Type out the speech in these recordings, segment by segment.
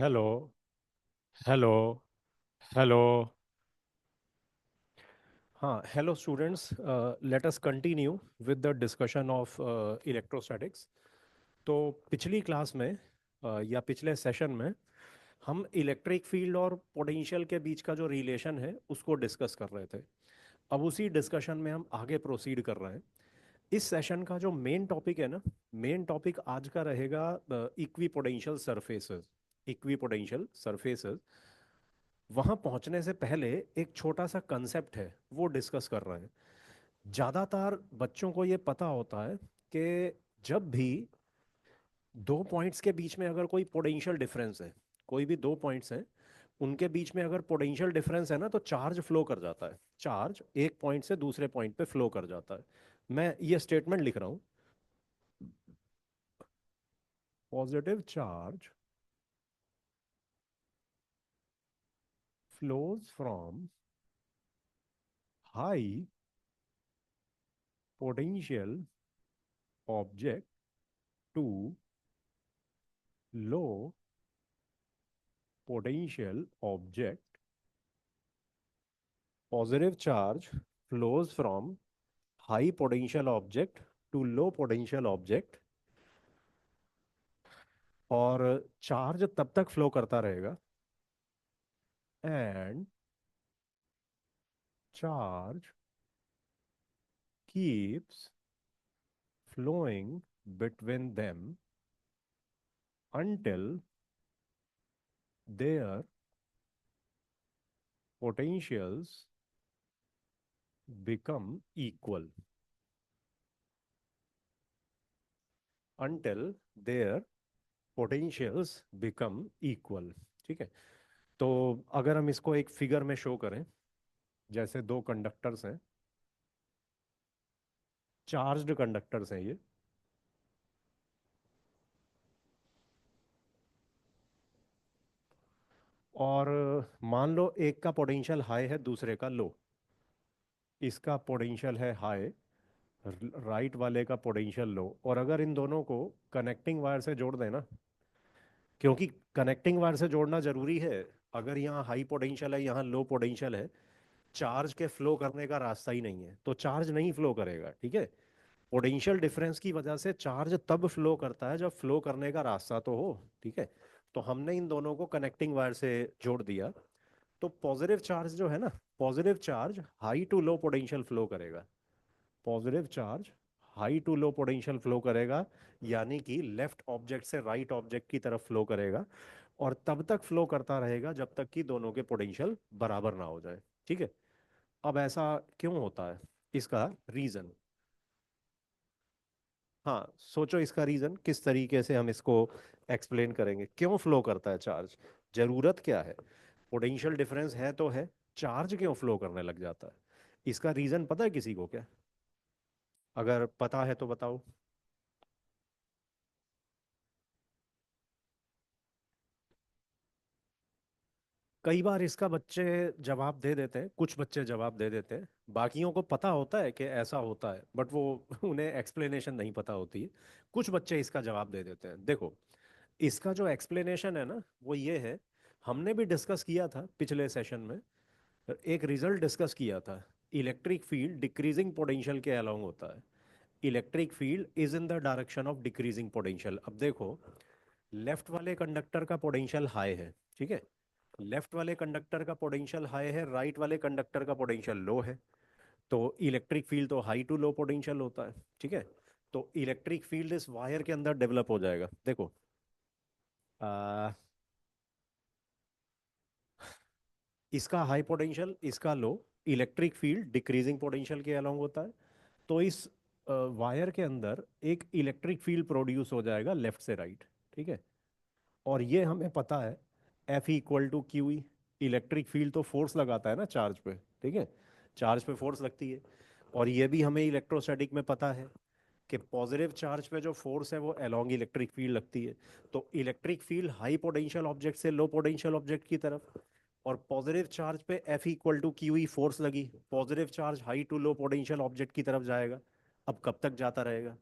Hello. Hello. Hello. हाँ, hello students, let us continue with the discussion of electrostatics. तो पिछली class में या पिछले सेशन में हम इलेक्ट्रिक फील्ड और पोटेंशियल के बीच का जो रिलेशन है उसको डिस्कस कर रहे थे। अब उसी डिस्कशन में हम आगे प्रोसीड कर रहे हैं। इस सेशन का जो मेन टॉपिक है ना, मेन टॉपिक आज का रहेगा equi potential surfaces. Equi potential surfaces. वहां पहुंचने से पहले एक छोटा सा कंसेप्ट है, वो डिस्कस कर रहे हैं। ज़्यादातर बच्चों को ये पता होता है कि जब भी दो पॉइंट्स के बीच में अगर कोई पोटेंशियल डिफरेंस है, कोई भी दो पॉइंट्स हैं, उनके बीच में अगर पोटेंशियल डिफरेंस है ना, तो चार्ज फ्लो कर जाता है। चार्ज एक पॉइंट से दूसरे पॉइंट पे फ्लो कर जाता है। मैं ये स्टेटमेंट लिख रहा हूँ। Positive charge flows from high potential object to low potential object. Positive charge flows from high potential object to low potential object, और चार्ज तब तक फ्लो करता रहेगा, and charge keeps flowing between them until their potentials become equal. Until their potentials become equal. ठीक है। तो अगर हम इसको एक फिगर में शो करें, जैसे दो कंडक्टर्स हैं, चार्ज्ड कंडक्टर्स हैं ये, और मान लो एक का पोटेंशियल हाई है, दूसरे का लो। इसका पोटेंशियल है हाई, राइट वाले का पोटेंशियल लो, और अगर इन दोनों को कनेक्टिंग वायर से जोड़ देना, क्योंकि कनेक्टिंग वायर से जोड़ना जरूरी है। अगर यहाँ हाई पोटेंशियल है, यहाँ लो पोटेंशियल है, चार्ज के फ्लो करने का रास्ता ही नहीं है, तो चार्ज नहीं फ्लो करेगा। ठीक है। पोटेंशियल डिफरेंस की वजह से चार्ज तब फ्लो करता है जब फ्लो करने का रास्ता तो हो। ठीक है। तो हमने इन दोनों को कनेक्टिंग वायर से जोड़ दिया। तो पॉजिटिव चार्ज जो है ना, positive charge high to low potential flow करेगा। Positive charge high to low potential flow करेगा, यानी कि लेफ्ट ऑब्जेक्ट से राइट ऑब्जेक्ट की तरफ फ्लो करेगा, और तब तक फ्लो करता रहेगा जब तक कि दोनों के पोटेंशियल बराबर ना हो जाए। ठीक है। अब ऐसा क्यों होता है, इसका रीजन। हाँ, सोचो इसका रीजन किस तरीके से हम इसको एक्सप्लेन करेंगे, क्यों फ्लो करता है चार्ज, जरूरत क्या है। पोटेंशियल डिफरेंस है तो है, चार्ज क्यों फ्लो करने लग जाता है। इसका रीजन पता है किसी को क्या? अगर पता है तो बताओ। कई बार इसका बच्चे जवाब दे देते हैं, कुछ बच्चे जवाब दे देते हैं, बाकियों को पता होता है कि ऐसा होता है, बट वो उन्हें एक्सप्लेनेशन नहीं पता होती है। कुछ बच्चे इसका जवाब दे देते हैं। देखो, इसका जो एक्सप्लेनेशन है ना, वो ये है। हमने भी डिस्कस किया था पिछले सेशन में, एक रिजल्ट डिस्कस किया था। इलेक्ट्रिक फील्ड डिक्रीजिंग पोटेंशियल के अलोंग होता है। Electric field is in the direction of decreasing potential. अब देखो, लेफ्ट वाले कंडक्टर का पोटेंशियल हाई है। ठीक है। लेफ्ट वाले कंडक्टर का पोटेंशियल हाई है, राइट वाले कंडक्टर का पोटेंशियल लो है। तो इलेक्ट्रिक फील्ड तो हाई टू लो पोटेंशियल होता है। ठीक है। तो इलेक्ट्रिक फील्ड इस वायर के अंदर डेवलप हो जाएगा। देखो, आ, इसका हाई पोटेंशियल, इसका लो, इलेक्ट्रिक फील्ड डिक्रीजिंग पोटेंशियल के अलोंग होता है। तो इस वायर के अंदर एक इलेक्ट्रिक फील्ड प्रोड्यूस हो जाएगा लेफ्ट से राइट। ठीक है। और ये हमें पता है, F equal to Q E. Electric field तो फोर्स लगाता है ना चार्ज पे। ठीक है। चार्ज पे फोर्स लगती है। और ये भी हमें इलेक्ट्रोस्टैटिक में पता है कि पॉजिटिव चार्ज पे जो फोर्स है वो अलोंग इलेक्ट्रिक फील्ड लगती है। तो electric field high potential object से लो पोटेंशियल ऑब्जेक्ट की तरफ, और पॉजिटिव चार्ज पे F equal to Q E force लगी, positive charge high to low potential object की तरफ जाएगा। अब कब तक जाता रहेगा?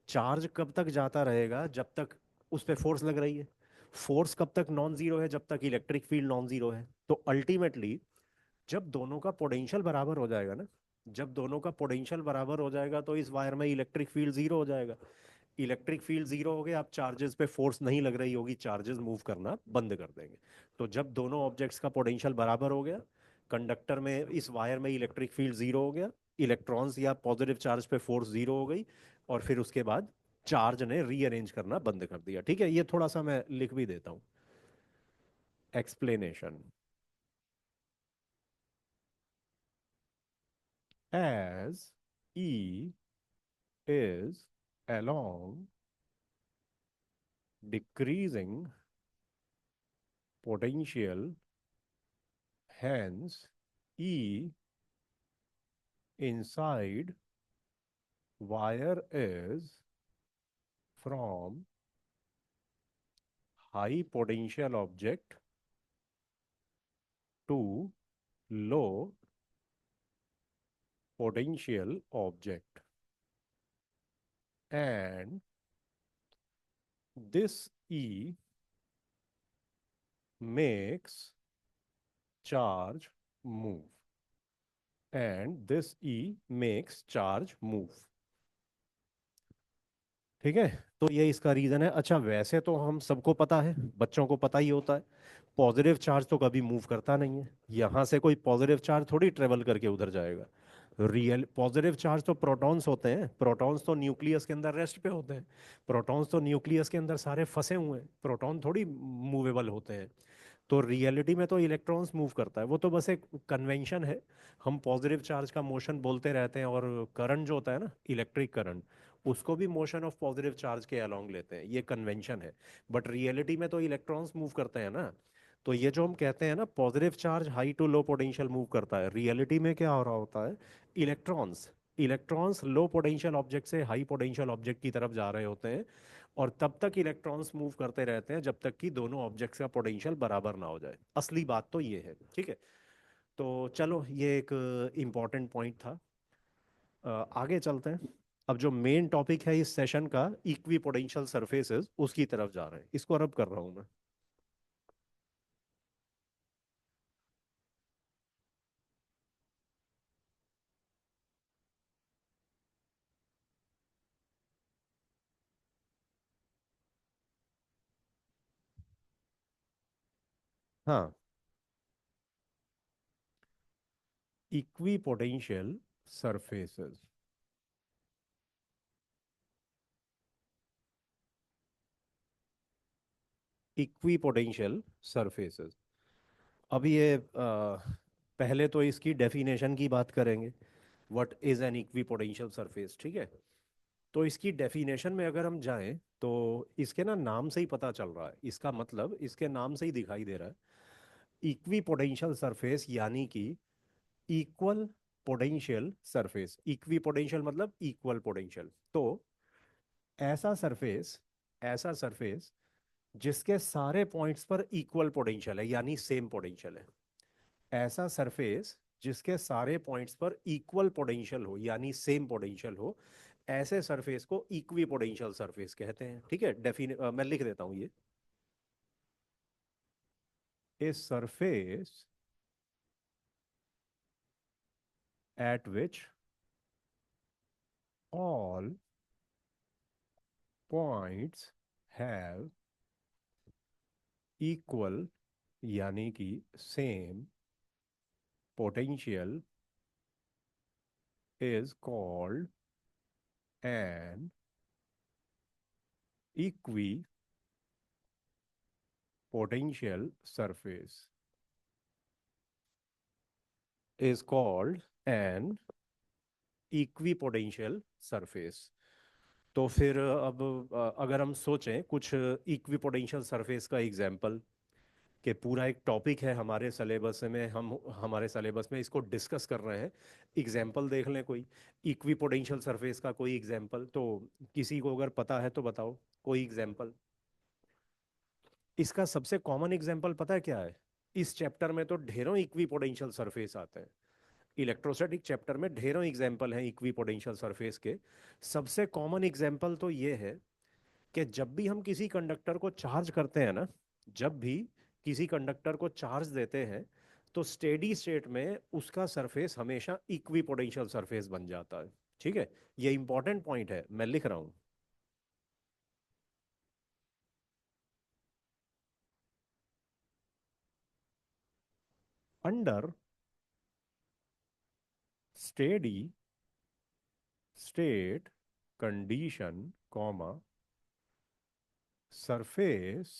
चार्ज कब तक जाता रहेगा? जब तक उस पर फोर्स लग रही है। फोर्स कब तक नॉन जीरो है? जब तक इलेक्ट्रिक फील्ड नॉन जीरो है। तो अल्टीमेटली जब दोनों का पोटेंशियल बराबर हो जाएगा ना, जब दोनों का पोटेंशियल बराबर हो जाएगा तो इस वायर में इलेक्ट्रिक फील्ड जीरो हो जाएगा। इलेक्ट्रिक फील्ड जीरो हो गया, अब चार्जेस पे फोर्स नहीं लग रही होगी, चार्जेस मूव करना बंद कर देंगे। तो जब दोनों ऑब्जेक्ट्स का पोटेंशियल बराबर हो गया, कंडक्टर में इस वायर में इलेक्ट्रिक फील्ड जीरो हो गया, इलेक्ट्रॉन्स या पॉजिटिव चार्ज पे फोर्स जीरो हो गई, और फिर उसके बाद चार्ज ने रीअरेंज करना बंद कर दिया। ठीक है, ये थोड़ा सा मैं लिख भी देता हूँ। Explanation: as E is along decreasing potential, hence E inside wire is from high potential object to low potential object, and this E makes charge move, and this E makes charge move। ठीक है, तो ये इसका reason है। अच्छा, वैसे तो हम सबको पता है, बच्चों को पता ही होता है, पॉजिटिव चार्ज तो कभी मूव करता नहीं है। यहाँ से कोई पॉजिटिव चार्ज थोड़ी ट्रेवल करके उधर जाएगा। रियल पॉजिटिव चार्ज तो प्रोटॉन्स होते हैं, प्रोटॉन्स तो न्यूक्लियस के अंदर रेस्ट पे होते हैं। प्रोटॉन्स तो न्यूक्लियस के अंदर सारे फंसे हुए हैं, प्रोटॉन थोड़ी मूवेबल होते हैं। तो रियलिटी में तो इलेक्ट्रॉन्स मूव करता है, वो तो बस एक कन्वेंशन है। हम पॉजिटिव चार्ज का मोशन बोलते रहते हैं, और करंट जो होता है ना, इलेक्ट्रिक करंट, उसको भी मोशन ऑफ पॉजिटिव चार्ज के अलोंग लेते हैं, ये कन्वेंशन है। बट रियलिटी में तो इलेक्ट्रॉन्स मूव करते हैं ना। तो ये जो हम कहते हैं ना, positive charge high to low potential move करता है, रियलिटी में क्या हो रहा होता है? Electrons electrons low potential object से हाई पोटेंशियल ऑब्जेक्ट की तरफ जा रहे होते हैं, और तब तक इलेक्ट्रॉन्स मूव करते रहते हैं जब तक कि दोनों ऑब्जेक्ट्स का पोटेंशियल बराबर ना हो जाए। असली बात तो ये है। ठीक है, तो चलो, ये एक इम्पॉर्टेंट पॉइंट था। आगे चलते हैं। अब जो मेन टॉपिक है इस सेशन का, इक्वी पोटेंशियल सरफेसेस, उसकी तरफ जा रहे हैं। इसको रब कर रहा हूं मैं। हाँ, equi potential surfaces. Equi potential surfaces. अब ये पहले तो इसकी डेफिनेशन की बात करेंगे। What is an equipotential surface? ठीक है, तो इसकी डेफिनेशन में अगर हम जाएं तो इसके ना नाम से ही पता चल रहा है, इसका मतलब इसके नाम से ही दिखाई दे रहा है। इक्वी पोटेंशियल सरफेस यानी कि equal potential surface. Equi potential मतलब इक्वल पोटेंशियल। तो ऐसा सरफेस ऐसा सरफेस जिसके सारे पॉइंट्स पर इक्वल पोटेंशियल है, यानी सेम पोटेंशियल है। ऐसा सरफेस जिसके सारे पॉइंट्स पर इक्वल पोटेंशियल हो, यानी सेम पोटेंशियल हो, ऐसे सरफेस को इक्वी पोटेंशियल सरफेस कहते हैं। ठीक है, मैं लिख देता हूं ये: a surface at which all points have equal, यानी कि same potential, is called an equipotential surface. Is called an equipotential surface. तो फिर अब अगर हम सोचें कुछ इक्वी पोटेंशियल सरफेस का एग्जाम्पल, कि पूरा एक टॉपिक है हमारे सिलेबस में, हम हमारे सिलेबस में इसको डिस्कस कर रहे हैं। एग्जाम्पल देख लें कोई इक्वी पोटेंशियल सरफेस का, कोई एग्जाम्पल तो किसी को अगर पता है तो बताओ कोई एग्जाम्पल। इसका सबसे कॉमन एग्जाम्पल पता है क्या है? इस चैप्टर में तो ढेरों इक्वी पोटेंशियल सरफेस आते हैं। इलेक्ट्रोस्टैटिक चैप्टर में ढेरों एग्जाम्पल हैं इक्वी पोटेंशियल सरफेस के। सबसे कॉमन एग्जाम्पल तो ये है कि जब भी हम किसी कंडक्टर को चार्ज करते हैं ना, जब भी किसी कंडक्टर को चार्ज देते हैं तो स्टेडी स्टेट में उसका सरफेस हमेशा इक्वी पोटेंशियल सरफेस बन जाता है। ठीक है, ये इंपॉर्टेंट पॉइंट है, मैं लिख रहा हूं। Under steady state condition comma surface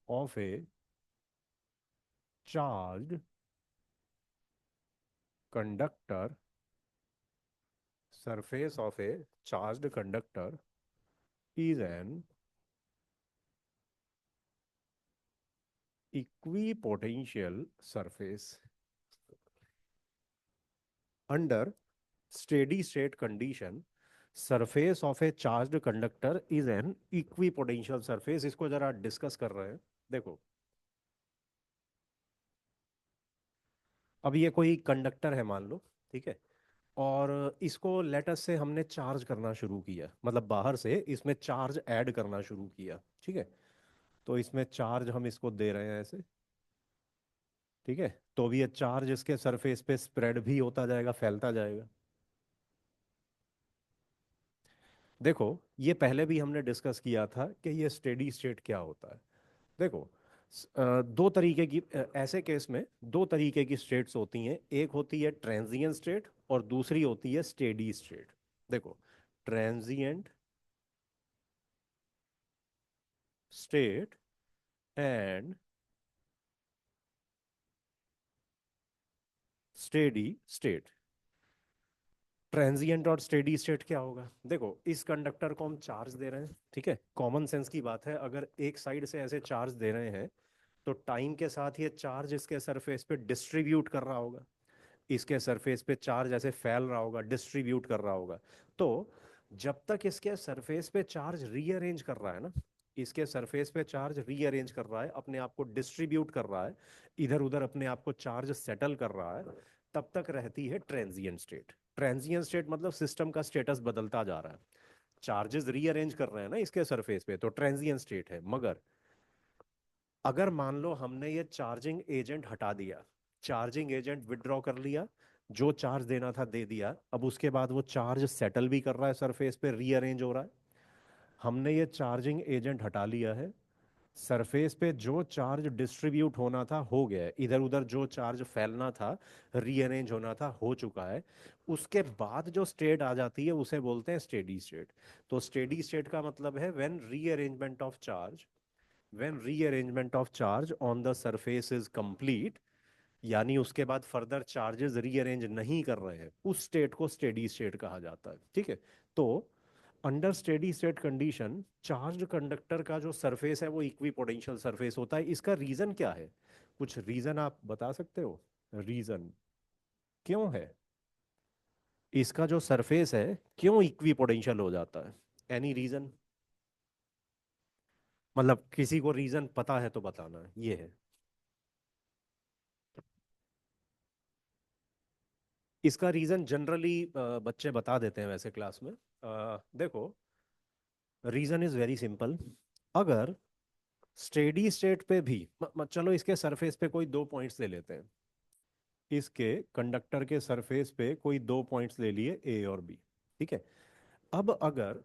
of A charge conductor, surface of a charged conductor is an equipotential surface. Under steady state condition, surface of a charged conductor is an equipotential surface. इसको जरा discuss कर रहे हैं। देखो, अब ये कोई conductor है मान लो, ठीक है, और इसको लेटस से हमने चार्ज करना शुरू किया, मतलब बाहर से इसमें चार्ज ऐड करना शुरू किया। ठीक है, तो इसमें चार्ज हम इसको दे रहे हैं ऐसे। ठीक है, तो भी ये चार्ज इसके सरफेस पे स्प्रेड भी होता जाएगा, फैलता जाएगा। देखो, ये पहले भी हमने डिस्कस किया था कि ये स्टेडी स्टेट क्या होता है। देखो, दो तरीके की ऐसे केस में दो तरीके की स्टेट्स होती हैं। एक होती है ट्रांजिएंट स्टेट और दूसरी होती है स्टेडी स्टेट। देखो, transient state and steady state. Transient और स्टेडी स्टेट क्या होगा? देखो, इस कंडक्टर को हम चार्ज दे रहे हैं, ठीक है, कॉमन सेंस की बात है, अगर एक साइड से ऐसे चार्ज दे रहे हैं तो टाइम के साथ ये चार्ज इसके सरफेस पे डिस्ट्रीब्यूट कर रहा होगा, इसके सरफेस पे चार्ज ऐसे फैल रहा होगा, डिस्ट्रीब्यूट कर रहा होगा। तो जब तक इसके सरफेस पे चार्ज रीअरेंज कर रहा है ना, इसके सरफेस पे चार्ज रीअरेंज कर रहा है, अपने आप को डिस्ट्रीब्यूट कर रहा है, इधर उधर अपने आप को चार्ज सेटल कर रहा है, तब तक रहती है ट्रांजिएंट स्टेट। ट्रांजिएंट स्टेट मतलब सिस्टम का स्टेटस बदलता जा रहा है, चार्जेस रीअरेंज कर रहे हैं ना इसके सरफेस पे, तो ट्रांजिएंट स्टेट है। मगर अगर मान लो हमने ये चार्जिंग एजेंट हटा दिया, चार्जिंग एजेंट विड्रॉ कर लिया, जो चार्ज देना था दे दिया, अब उसके बाद वो चार्ज सेटल भी कर रहा है, सरफेस पे रीअरेंज हो रहा है, हमने ये चार्जिंग एजेंट हटा लिया है, सरफेस पे जो चार्ज डिस्ट्रीब्यूट होना था हो गया है, इधर उधर जो चार्ज फैलना था, रीअरेंज होना था, हो चुका है। उसके बाद जो स्टेट आ जाती है उसे बोलते हैं स्टेडी स्टेट। तो स्टेडी स्टेट का मतलब है when rearrangement of charge on the surface is complete, यानी उसके बाद फर्दर चार्जेस रीअरेंज नहीं कर रहे हैं, उस स्टेट को स्टेडी स्टेट कहा जाता है। ठीक है, तो under steady state condition charge conductor का जो सरफेस है वो इक्वी पोटेंशियल सरफेस होता है। इसका रीजन क्या है? कुछ रीजन आप बता सकते हो? रीजन क्यों है इसका जो सरफेस है क्यों इक्वी पोटेंशियल हो जाता है? Any reason? मतलब किसी को रीजन पता है तो बताना है, ये है। इसका रीजन जनरली बच्चे बता देते हैं वैसे क्लास में। देखो, रीजन इज वेरी सिंपल। अगर स्टेडी स्टेट पे भी चलो इसके सरफेस पे कोई दो पॉइंट्स ले लेते हैं, इसके कंडक्टर के सरफेस पे कोई दो पॉइंट्स ले लिए ए और बी। ठीक है, अब अगर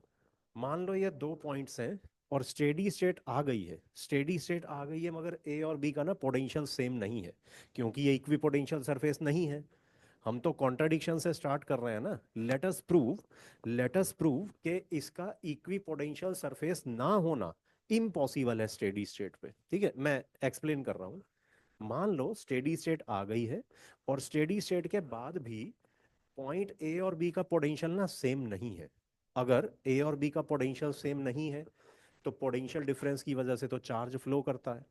मान लो ये दो पॉइंट्स हैं और स्टेडी स्टेट आ गई है, स्टेडी स्टेट आ गई है, मगर ए और बी का ना पोटेंशियल सेम नहीं है, क्योंकि ये इक्वी पोटेंशियल सरफेस नहीं है। हम तो कॉन्ट्राडिक्शन से स्टार्ट कर रहे हैं ना। लेट अस प्रूव कि इसका इक्वी पोटेंशियल सरफेस ना होना इम्पॉसिबल है स्टेडी स्टेट पे। ठीक है, मैं एक्सप्लेन कर रहा हूँ। मान लो स्टेडी स्टेट आ गई है और स्टेडी स्टेट के बाद भी पॉइंट ए और बी का पोटेंशियल ना सेम नहीं है। अगर ए और बी का पोटेंशियल सेम नहीं है तो पोटेंशियल डिफरेंस की वजह से तो चार्ज फ्लो करता है।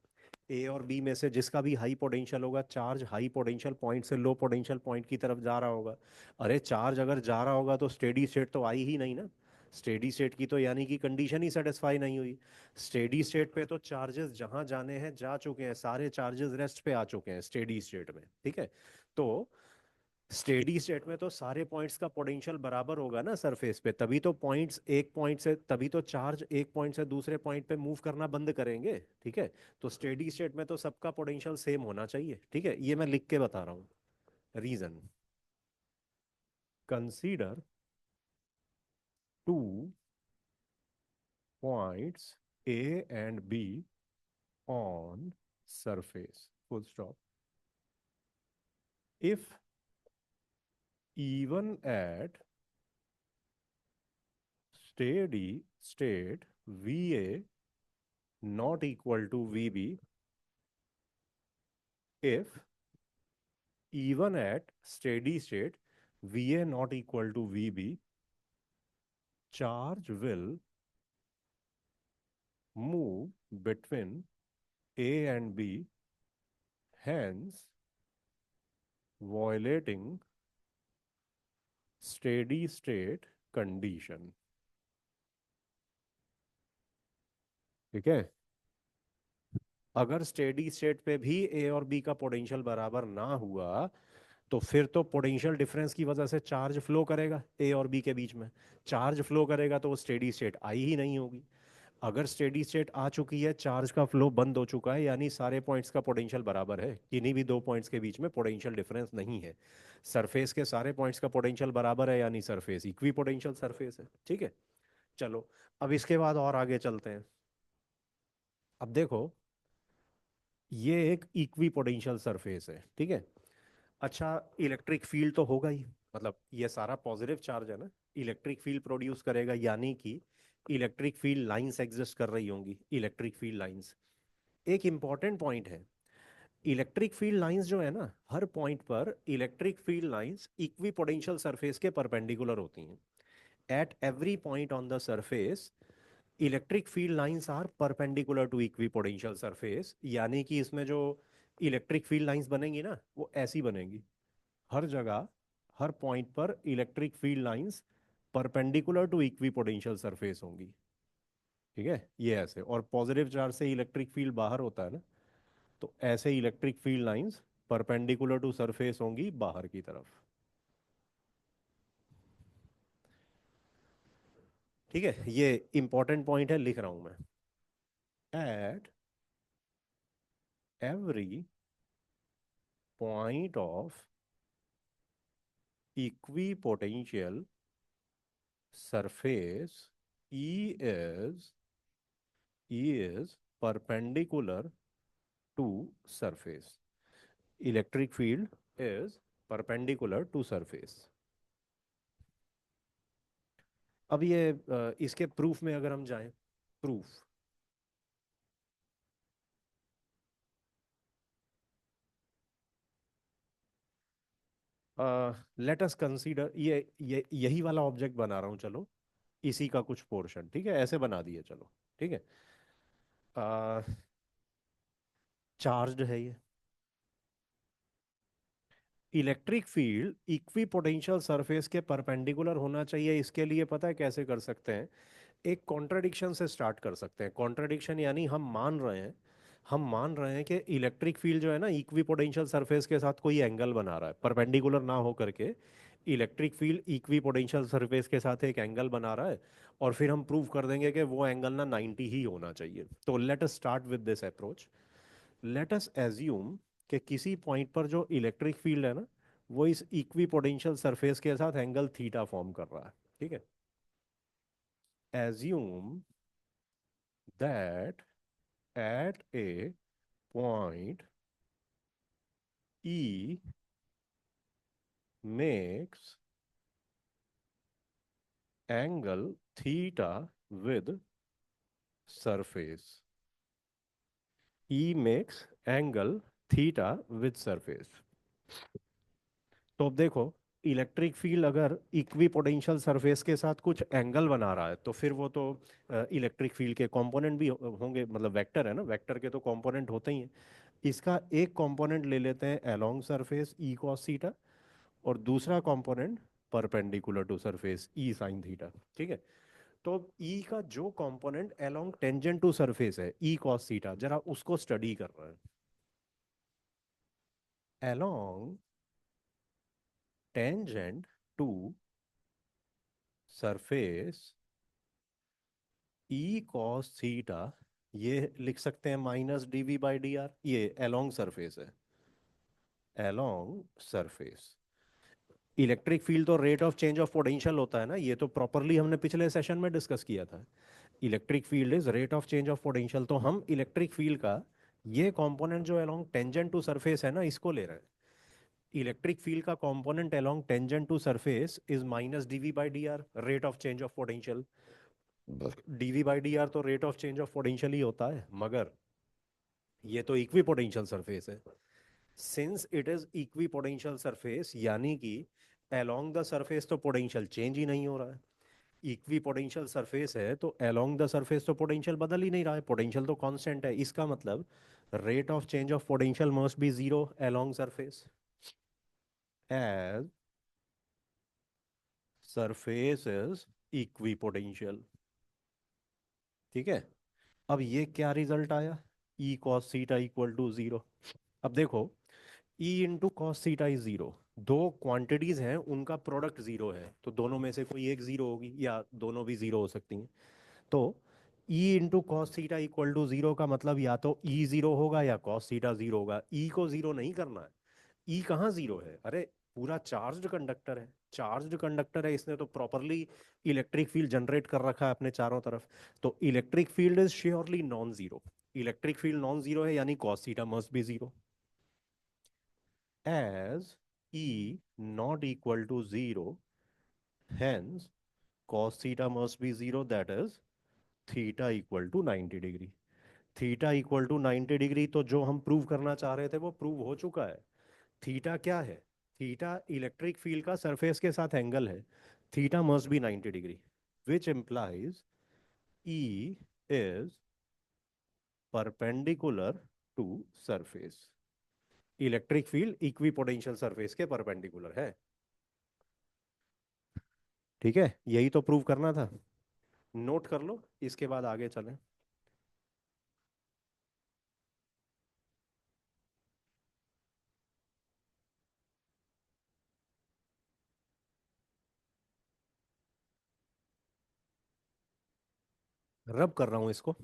ए और बी में से जिसका भी हाई पोटेंशियल होगा, चार्ज हाई पोटेंशियल पॉइंट से लो पोटेंशियल पॉइंट की तरफ जा रहा होगा। अरे चार्ज अगर जा रहा होगा तो स्टेडी स्टेट तो आई ही नहीं ना। स्टेडी स्टेट की तो यानी कि कंडीशन ही सेटिस्फाई नहीं हुई। स्टेडी स्टेट पे तो चार्जेस जहां जाने हैं जा चुके हैं, सारे चार्जेस रेस्ट पे आ चुके हैं स्टेडी स्टेट में। ठीक है, तो स्टेडी स्टेट में तो सारे पॉइंट्स का पोटेंशियल बराबर होगा ना सरफेस पे, तभी तो पॉइंट्स एक पॉइंट से, तभी तो चार्ज एक पॉइंट से दूसरे पॉइंट पे मूव करना बंद करेंगे। ठीक है, तो स्टेडी स्टेट में तो सबका पोटेंशियल सेम होना चाहिए। ठीक है, ये मैं लिख के बता रहा हूँ reason. Consider two points A and B on surface, full stop. If even at steady state Va not equal to Vb, if even at steady state Va not equal to Vb, charge will move between A and B, hence violating steady state condition। ठीक है, अगर steady state पे भी ए और B का potential बराबर ना हुआ तो फिर तो पोटेंशियल डिफरेंस की वजह से चार्ज फ्लो करेगा ए और बी के बीच में। चार्ज फ्लो करेगा तो वो स्टेडी स्टेट आई ही नहीं होगी। अगर स्टेडी स्टेट आ चुकी है, चार्ज का फ्लो बंद हो चुका है, यानी सारे पॉइंट्स का पोटेंशियल बराबर है, किन्हीं भी दो पॉइंट्स के बीच में पोटेंशियल डिफरेंस नहीं है। सरफेस के सारे पॉइंट्स का पोटेंशियल बराबर है, यानी सरफेस इक्वी पोटेंशियल सरफेस है। ठीक है, चलो अब इसके बाद और आगे चलते हैं। अब देखो, ये एक इक्वी पोटेंशियल सरफेस है। ठीक है, अच्छा, इलेक्ट्रिक फील्ड तो होगा ही, मतलब ये सारा पॉजिटिव चार्ज है ना, इलेक्ट्रिक फील्ड प्रोड्यूस करेगा, यानी कि इलेक्ट्रिक फील्ड लाइंस एग्जिस्ट कर रही होंगी, इलेक्ट्रिक फील्ड लाइंस। एक इंपॉर्टेंट पॉइंट है, इलेक्ट्रिक फील्ड लाइंस जो है ना, हर पॉइंट पर electric field lines equipotential surface के परपेंडिकुलर होती हैं। At every point on the surface electric field lines are perpendicular to equipotential surface, यानी कि इसमें जो इलेक्ट्रिक फील्ड लाइंस बनेंगी ना, वो ऐसी बनेंगी। हर जगह, हर पॉइंट पर electric field lines perpendicular to equipotential surface होंगी। ठीक है, ये ऐसे, और पॉजिटिव चार्ज से इलेक्ट्रिक फील्ड बाहर होता है ना, तो ऐसे electric field lines perpendicular to surface होंगी बाहर की तरफ। ठीक है, ये इंपॉर्टेंट पॉइंट है, लिख रहा हूं मैं। Eight every point of equi potential surface E is perpendicular to surface, electric field is perpendicular to surface। अब ये इसके प्रूफ में अगर हम जाएं, प्रूफ, लेट अस कंसीडर, ये यही वाला ऑब्जेक्ट बना रहा हूं, चलो इसी का कुछ पोर्शन। ठीक है, ऐसे बना दिए, चलो ठीक है। चार्ज्ड है ये, electric field equi potential surface के परपेंडिकुलर होना चाहिए। इसके लिए पता है कैसे कर सकते हैं, एक कॉन्ट्रडिक्शन से स्टार्ट कर सकते हैं। कॉन्ट्रडिक्शन यानी हम मान रहे हैं कि इलेक्ट्रिक फील्ड जो है ना, इक्वी पोटेंशियल सरफेस के साथ कोई एंगल बना रहा है, परपेंडिकुलर ना हो करके electric field equi potential surface के साथ एक एंगल बना रहा है, और फिर हम प्रूव कर देंगे कि वो एंगल ना 90 ही होना चाहिए। तो let us start with this approach. Let us assume कि किसी पॉइंट पर जो इलेक्ट्रिक फील्ड है ना, वो इस इक्वी पोटेंशियल सरफेस के साथ एंगल थीटा फॉर्म कर रहा है। ठीक है, assume that at a point E makes angle theta with surface, E makes angle theta with surface। तो अब देखो, इलेक्ट्रिक फील्ड अगर इक्वी पोटेंशियल सरफेस के साथ कुछ एंगल बना रहा है, तो फिर वो तो इलेक्ट्रिक फील्ड के कंपोनेंट भी होंगे, मतलब वेक्टर है ना, वेक्टर के तो कंपोनेंट होते ही हैं। इसका एक कंपोनेंट ले लेते हैं along surface E cos theta, और दूसरा component perpendicular to surface E sine theta. ठीक है, तो ई का जो component along tangent to surface है ई कॉस थीटा, जरा उसको स्टडी कर रहे हैं। Along tangent to surface E cos theta, ये लिख सकते हैं minus DV by D R, ये अलोंग सरफेस है, अलोंग सरफेस। इलेक्ट्रिक फील्ड तो rate of change of potential होता है ना, ये तो प्रॉपरली हमने पिछले सेशन में डिस्कस किया था। Electric field is rate of change of potential, तो हम इलेक्ट्रिक फील्ड का ये कंपोनेंट जो अलोंग टेंजेंट टू सरफेस है ना, इसको ले रहे हैं। इलेक्ट्रिक फील्ड का component along tangent to surface is minus DV by D R, rate of change of potential. DV by D R तो rate of change of potential ही होता है, मगर ये तो इक्वी पोटेंशियल सरफेस है। Since it is equipotential surface, यानी कि अलोंग द सरफेस तो पोटेंशियल चेंज ही नहीं हो रहा है। इक्वी पोटेंशियल सरफेस है तो अलोंग द सरफेस तो पोटेंशियल बदल ही नहीं रहा है, पोटेंशियल तो कांस्टेंट है। इसका मतलब rate of change of potential must be zero along surface, as surface is equipotential. ठीक है, अब ये क्या रिजल्ट आया, E cos theta equal to zero. अब देखो, E into cos theta is zero, दो क्वांटिटीज हैं उनका प्रोडक्ट जीरो है, तो दोनों में से कोई एक जीरो होगी या दोनों भी जीरो हो सकती हैं। तो E into cos theta equal to zero का मतलब या तो ई जीरो होगा या कॉस थीटा जीरो होगा। ई को जीरो नहीं करना है। ई कहाँ जीरो है, अरे पूरा चार्ज्ड कंडक्टर है, चार्ज्ड कंडक्टर है, इसने तो प्रॉपरली इलेक्ट्रिक फील्ड जनरेट कर रखा है अपने चारों तरफ। तो electric field is surely non zero, electric field non zero है, यानी cos theta must be zero. as E not equal to 0, hence cos theta must be 0, that is theta equal to 90 degree. Theta equal to 90 degree, तो जो हम prove करना चाह रहे थे वो प्रूव हो चुका है। थीटा क्या है, थीटा इलेक्ट्रिक फील्ड का सरफेस के साथ एंगल है, theta must be 90 degree, which implies E is perpendicular to surface। Electric field equi potential surface के परपेंडिकुलर है। ठीक है, यही तो प्रूव करना था, नोट कर लो, इसके बाद आगे चलें। रब कर रहा हूं इसको।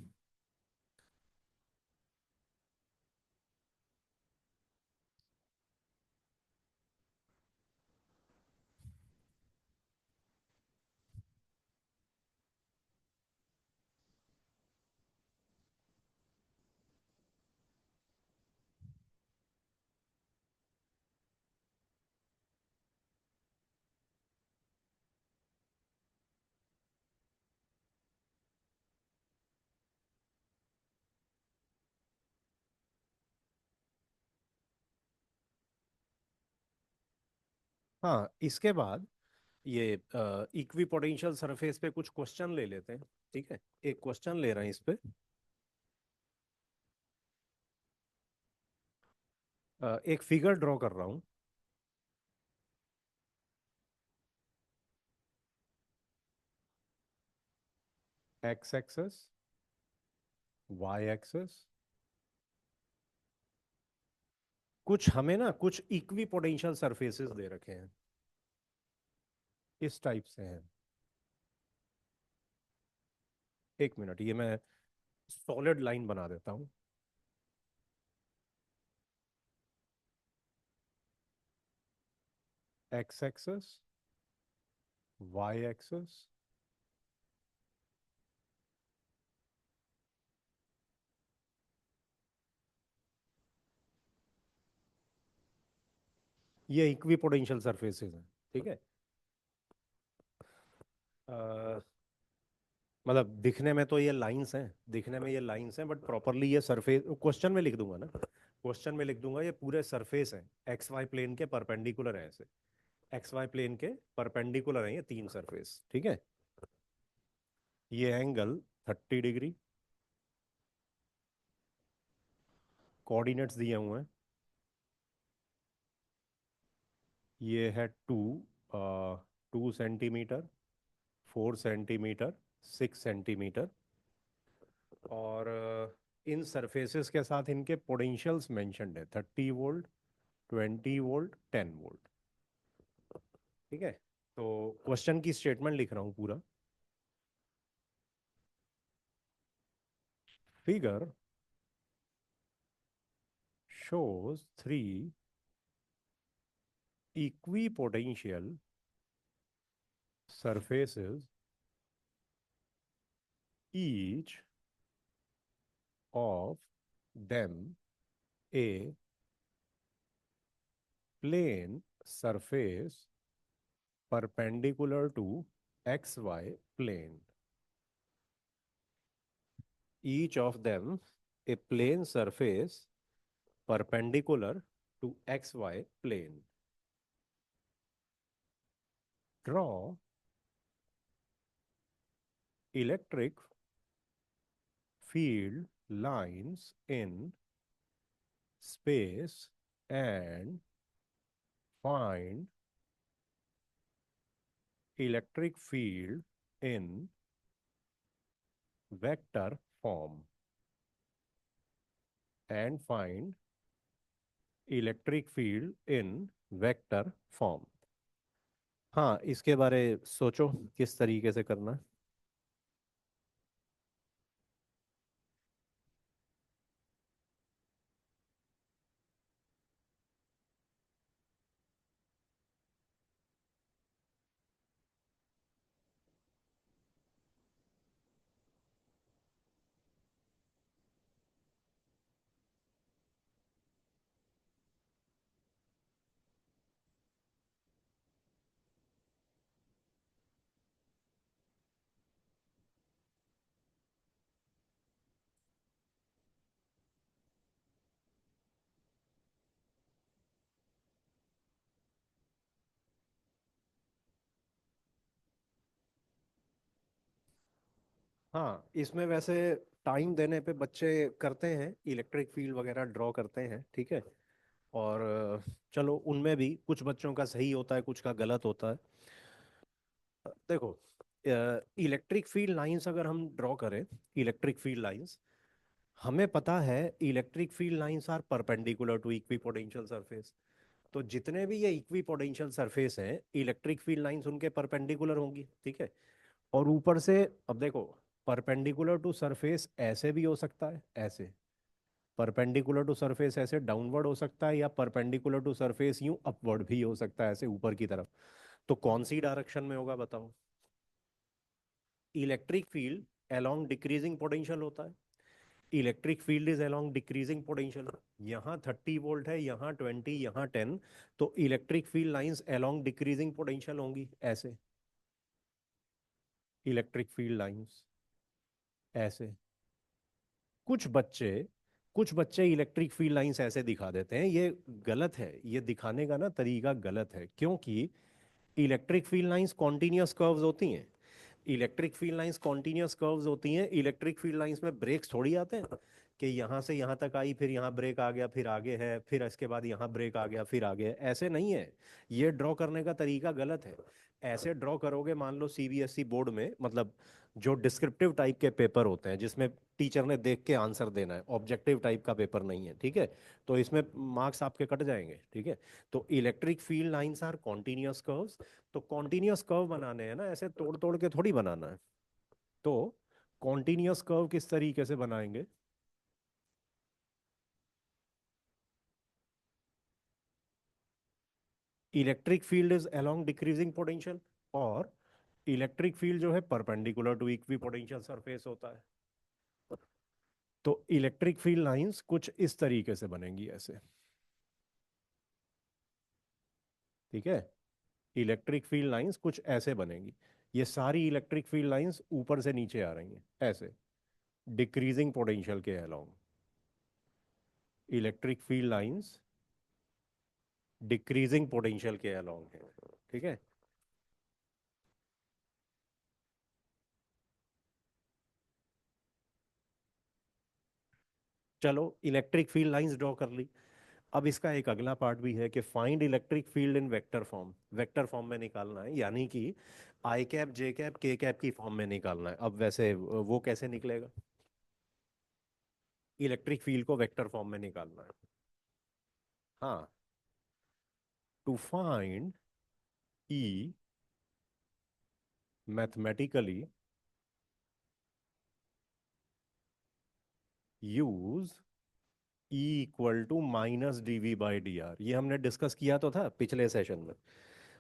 हाँ, इसके बाद ये इक्वी पोटेंशियल सरफेस पे कुछ क्वेश्चन ले लेते हैं। ठीक है, एक क्वेश्चन ले रहे हैं इस पे। एक फिगर ड्रॉ कर रहा हूँ। एक्स एक्सेस, वाई एक्सेस, कुछ हमें ना कुछ इक्वी पोटेंशियल सरफेसेस दे रखे हैं, इस टाइप से हैं। एक मिनट, ये मैं सॉलिड लाइन बना देता हूँ। एक्स एक्सेस, वाई एक्सेस, ये इक्वी पोटेंशियल सरफेसेस हैं। ठीक है, मतलब दिखने में तो ये लाइंस हैं, दिखने में ये लाइंस हैं, बट प्रॉपरली ये सरफेस, क्वेश्चन में लिख दूंगा ना, क्वेश्चन में लिख दूंगा ये पूरे सरफेस हैं, एक्स वाई प्लेन के परपेंडिकुलर है ऐसे, एक्स वाई प्लेन के परपेंडिकुलर है ये तीन सरफेस। ठीक है, ये एंगल 30 डिग्री, कोऑर्डिनेट्स दिए हुए हैं, ये है 2 सेंटीमीटर, 4 सेंटीमीटर, 6 सेंटीमीटर, और इन सरफेसेस के साथ इनके पोटेंशियल्स मेंशन्ड है, 30 वोल्ट, 20 वोल्ट, 10 वोल्ट। ठीक है, तो क्वेश्चन की स्टेटमेंट लिख रहा हूँ पूरा। Figure shows three equipotential surfaces, each of them a plane surface perpendicular to xy plane. Each of them a plane surface perpendicular to xy plane. Draw electric field lines in space and find electric field in vector form and find electric field in vector form। हाँ, इसके बारे सोचो किस तरीके से करना है। हाँ, इसमें वैसे टाइम देने पे बच्चे करते हैं, इलेक्ट्रिक फील्ड वगैरह ड्रॉ करते हैं, ठीक है। और चलो, उनमें भी कुछ बच्चों का सही होता है, कुछ का गलत होता है। देखो, इलेक्ट्रिक फील्ड लाइंस अगर हम ड्रॉ करें, इलेक्ट्रिक फील्ड लाइंस, हमें पता है electric field lines are perpendicular to equipotential surface. तो जितने भी ये इक्विपोटेंशियल सरफेस हैं, इलेक्ट्रिक फील्ड लाइंस उनके परपेंडिकुलर होंगी, ठीक है। और ऊपर से, अब देखो, परपेंडिकुलर टू सरफेस ऐसे भी हो सकता है, ऐसे परपेंडिकुलर टू सरफेस ऐसे डाउनवर्ड हो सकता है, या परपेंडिकुलर टू सरफेस यूं अपवर्ड भी हो सकता है, ऐसे ऊपर की तरफ। तो कौन सी डायरेक्शन में होगा बताओ। Electric field along decreasing potential होता है। Electric field is along decreasing potential. यहाँ 30 वोल्ट है, यहाँ 20, यहाँ 10। तो electric field lines along decreasing potential होंगी, ऐसे। इलेक्ट्रिक फील्ड लाइंस ऐसे। कुछ बच्चे कुछ बच्चे इलेक्ट्रिक फील्ड लाइंस ऐसे दिखा देते हैं, ये गलत है, ये दिखाने का ना तरीका गलत है, क्योंकि electric field lines continuous curves होती हैं। Electric field lines continuous curves होती हैं। इलेक्ट्रिक फील्ड लाइंस में ब्रेक्स थोड़ी आते हैं कि यहाँ से यहाँ तक आई, फिर यहाँ ब्रेक आ गया, फिर आगे है, फिर इसके बाद यहाँ ब्रेक आ गया, फिर आगे है, ऐसे नहीं है। ये ड्रॉ करने का तरीका गलत है। ऐसे ड्रॉ करोगे, मान लो सीबीएसई बोर्ड में, मतलब जो डिस्क्रिप्टिव टाइप के पेपर होते हैं जिसमें टीचर ने देख के आंसर देना है, ऑब्जेक्टिव टाइप का पेपर नहीं है, ठीक है। तो इसमें मार्क्स आपके कट जाएंगे, ठीक है। तो electric field lines are continuous curves. तो कॉन्टिन्यूअस कर्व बनाने हैं ना, ऐसे तोड़ तोड़ के थोड़ी बनाना है। तो कॉन्टिन्यूअस कर्व किस तरीके से बनाएंगे। Electric field is along decreasing potential, और इलेक्ट्रिक फील्ड जो है perpendicular to equipotential surface होता है। तो इलेक्ट्रिक फील्ड लाइंस कुछ इस तरीके से बनेंगी, ऐसे। ठीक है, इलेक्ट्रिक फील्ड लाइंस कुछ ऐसे बनेंगी। ये सारी इलेक्ट्रिक फील्ड लाइंस ऊपर से नीचे आ रही हैं, ऐसे, डिक्रीजिंग पोटेंशियल के along. Electric field lines decreasing potential के अलोंग है, ठीक है। चलो, इलेक्ट्रिक फील्ड लाइंस ड्रॉ कर ली। अब इसका एक अगला पार्ट भी है कि find electric field in vector form. Vector form में निकालना है, यानी कि I cap, J cap, K cap की फॉर्म में निकालना है। अब वैसे वो कैसे निकलेगा। इलेक्ट्रिक फील्ड को वेक्टर फॉर्म में निकालना है। हाँ, to find E mathematically use E equal to minus D V by D R. ये हमने डिस्कस किया तो था पिछले सेशन में।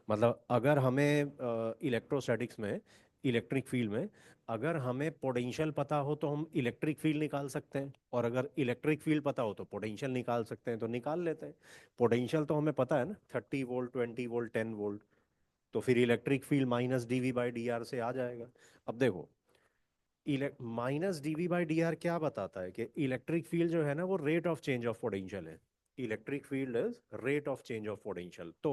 मतलब अगर हमें इलेक्ट्रोस्टैटिक्स में, इलेक्ट्रिक फील्ड में, अगर हमें पोटेंशियल पता हो तो हम इलेक्ट्रिक फील्ड निकाल सकते हैं, और अगर इलेक्ट्रिक फील्ड पता हो तो पोटेंशियल निकाल सकते हैं, तो निकाल लेते हैं। पोटेंशियल तो हमें पता है ना, 30 वोल्ट, 20 वोल्ट, 10 वोल्ट। तो फिर electric field minus D V by D R से आ जाएगा। अब देखो, minus D V by D R क्या बताता है कि इलेक्ट्रिक फील्ड जो है ना वो rate of change of potential है। Electric field is rate of change of potential. तो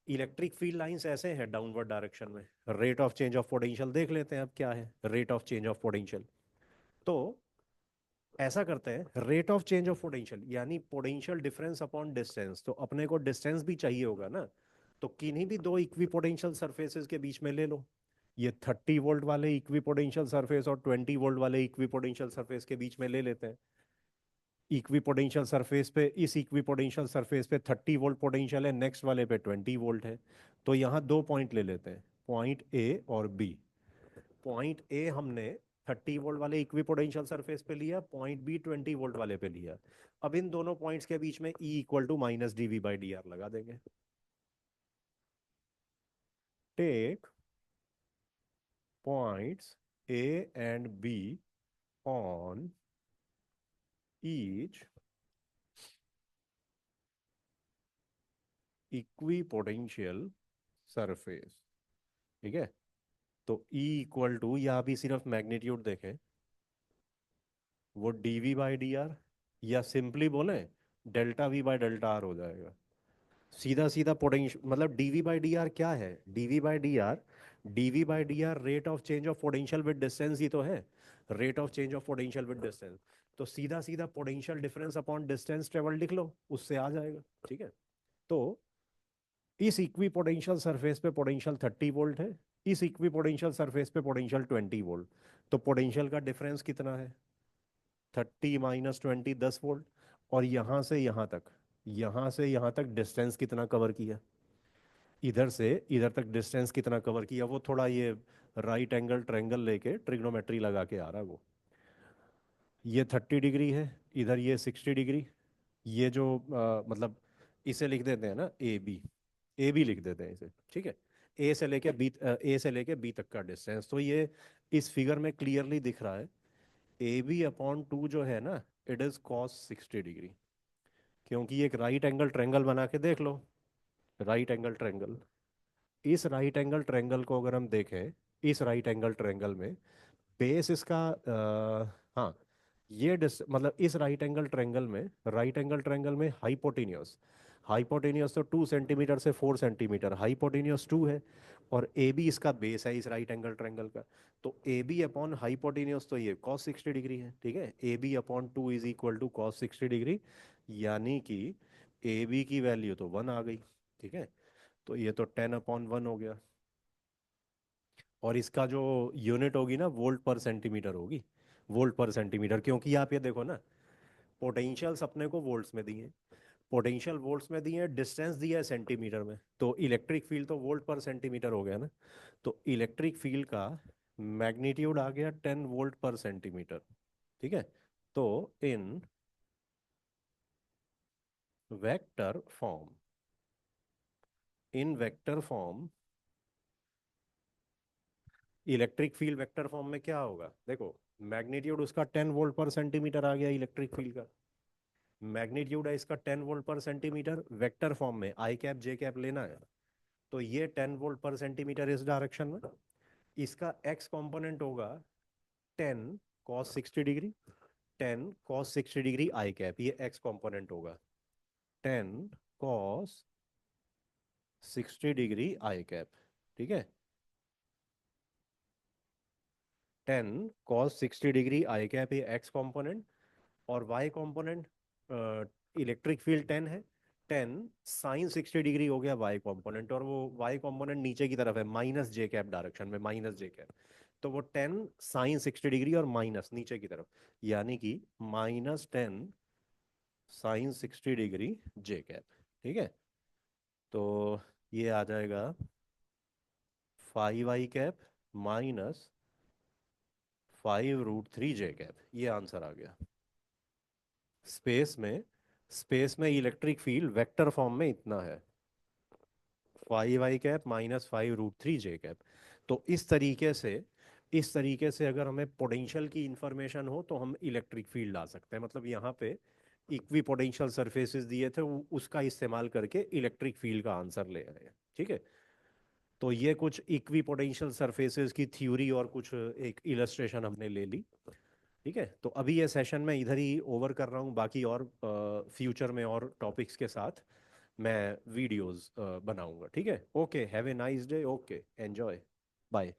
इलेक्ट्रिक फील्ड लाइंस ऐसे हैं डाउनवर्ड डायरेक्शन में। Rate of change of potential देख लेते हैं अब क्या है rate of change of potential. तो ऐसा करते हैं, rate of change of potential यानी पोटेंशियल डिफरेंस अपॉन डिस्टेंस। तो अपने को डिस्टेंस भी चाहिए होगा ना, तो किन्हीं भी दो इक्वी पोटेंशियल सरफेसेस के बीच में ले लो। ये 30 वोल्ट वाले इक्वी पोटेंशियल सरफेस और 20 वोल्ट वाले इक्वी पोटेंशियल सरफेस के बीच में ले लेते हैं। इक्वी पोटेंशियल सरफेस पे, इस इक्वी पोटेंशियल सरफेस पे 30 वोल्ट पोटेंशियल है, नेक्स्ट वाले पे 20 वोल्ट है। तो यहाँ दो पॉइंट ले लेते हैं, पॉइंट ए और बी। पॉइंट ए हमने 30 वोल्ट वाले इक्वी पोटेंशियल सरफेस पे लिया, पॉइंट बी 20 वोल्ट वाले पे लिया। अब इन दोनों पॉइंट्स के बीच में E equal to minus D V by D R लगा देंगे। Take points A and B on each equipotential surface. ठीक है। तो E इक्वल टू, या भी सिर्फ मैग्नीट्यूड देखें, वो D V by D R, या सिंपली बोले delta V by delta R हो जाएगा। सीधा सीधा पोटेंशियल, मतलब D V by D R क्या है, D V by D R, D V by D R rate of change of potential with distance ही तो है। Rate of change of potential with distance. तो सीधा सीधा potential difference upon distance travel लिख लो, उससे आ जाएगा। ठीक है। तो इस इक्वी पोटेंशियल सरफेस पे पोटेंशियल 30 वोल्ट है, इस इक्वी पोटेंशियल सरफेस पे पोटेंशियल 20 वोल्ट। तो पोटेंशियल का डिफरेंस कितना है, 30 - 20, 10 वोल्ट। और यहां से यहां तक, यहां से यहां तक डिस्टेंस कितना कवर किया, इधर से इधर तक डिस्टेंस कितना कवर किया, वो थोड़ा ये राइट एंगल ट्रायंगल लेके ट्रिग्नोमेट्री लगा के आ रहा है वो। ये 30 डिग्री है, इधर ये 60 डिग्री। ये जो मतलब इसे लिख देते हैं ना ए बी, ए बी लिख देते हैं इसे। ठीक है। ए से लेके बी तक का डिस्टेंस, तो ये इस फिगर में क्लियरली दिख रहा है। ए बी अपॉन टू जो है ना, इट इज कॉस 60 डिग्री। क्योंकि एक राइट एंगल ट्रायंगल बना के देख लो, राइट एंगल ट्रायंगल, इस राइट एंगल ट्रायंगल को अगर हम देखें, इस राइट एंगल ट्रायंगल में बेस इसका हाँ, ये मतलब इस राइट एंगल ट्रायंगल में, राइट एंगल ट्रायंगल में हाइपोटेन्यूस, हाइपोटेन्यूस तो 2 सेंटीमीटर से 4 सेंटीमीटर, हाइपोटेन्यूस 2 है। और ए बी इसका बेस है इस राइट एंगल ट्रायंगल का। तो ए बी अपॉन हाइपोटेन्यूस तो ये कॉस 60 डिग्री है। ठीक है। A B upon two is equal to cos 60 degree, यानी कि ए बी की वैल्यू तो 1 आ गई। ठीक है। तो ये तो 10/1 हो गया। और इसका जो यूनिट होगी ना, वोल्ट पर सेंटीमीटर होगी। वोल्ट पर सेंटीमीटर, क्योंकि आप ये देखो ना, पोटेंशियल्स अपने को वोल्ट्स में दिए हैं, पोटेंशियल वोल्ट्स में दिए हैं, डिस्टेंस दिया है सेंटीमीटर में, तो इलेक्ट्रिक फील्ड तो वोल्ट पर सेंटीमीटर हो गया ना। तो इलेक्ट्रिक फील्ड का मैग्नीट्यूड आ गया 10 वोल्ट पर सेंटीमीटर। ठीक है। तो इन वेक्टर फॉर्म, इन vector form, electric field vector form में क्या होगा, देखो मैग्नीट्यूड उसका 10 वोल्ट पर सेंटीमीटर आ गया इलेक्ट्रिक फील्ड का। मैग्नीट्यूड है इसका 10 वोल्ट पर सेंटीमीटर, वेक्टर फॉर्म में आई कैप जे कैप लेना है। तो ये 10 वोल्ट पर सेंटीमीटर इस डायरेक्शन में, इसका एक्स कंपोनेंट होगा 10 cos 60 degree, 10 cos 60 degree I cap, ये एक्स कंपोनेंट होगा 10 cos 60 डिग्री आई कैप। ठीक है। 10 cos 60 डिग्री आई कैप ये एक्स कंपोनेंट, और वाई कंपोनेंट, इलेक्ट्रिक फील्ड 10 है, 10 sin 60 डिग्री हो गया वाई कंपोनेंट, और वो वाई कंपोनेंट नीचे की तरफ है माइनस जे कैप डायरेक्शन में, माइनस जे कैप। तो वो 10 sin 60 डिग्री और माइनस नीचे की तरफ, यानी कि -10 sin 60 डिग्री जे कैप। ठीक है। तो ये आ जाएगा 5 i cap minus 5√3 j cap, ये आंसर आ गया। स्पेस में स्पेस में इलेक्ट्रिक फील्ड वेक्टर फॉर्म में इतना है, 5 i cap minus 5√3 j cap. तो इस तरीके से अगर हमें पोटेंशियल की इंफॉर्मेशन हो तो हम इलेक्ट्रिक फील्ड ला सकते हैं। मतलब यहाँ पे इक्वी पोटेंशियल सरफेसेस दिए थे, उसका इस्तेमाल करके इलेक्ट्रिक फील्ड का आंसर ले आए हैं। ठीक है। तो ये कुछ इक्वी पोटेंशियल सरफेसेस की थ्योरी और कुछ एक इलस्ट्रेशन हमने ले ली। ठीक है, तो अभी ये सेशन मैं इधर ही ओवर कर रहा हूँ। बाकी और फ्यूचर में और टॉपिक्स के साथ मैं वीडियोस बनाऊंगा। ठीक है, okay, have a nice day, okay, enjoy, bye.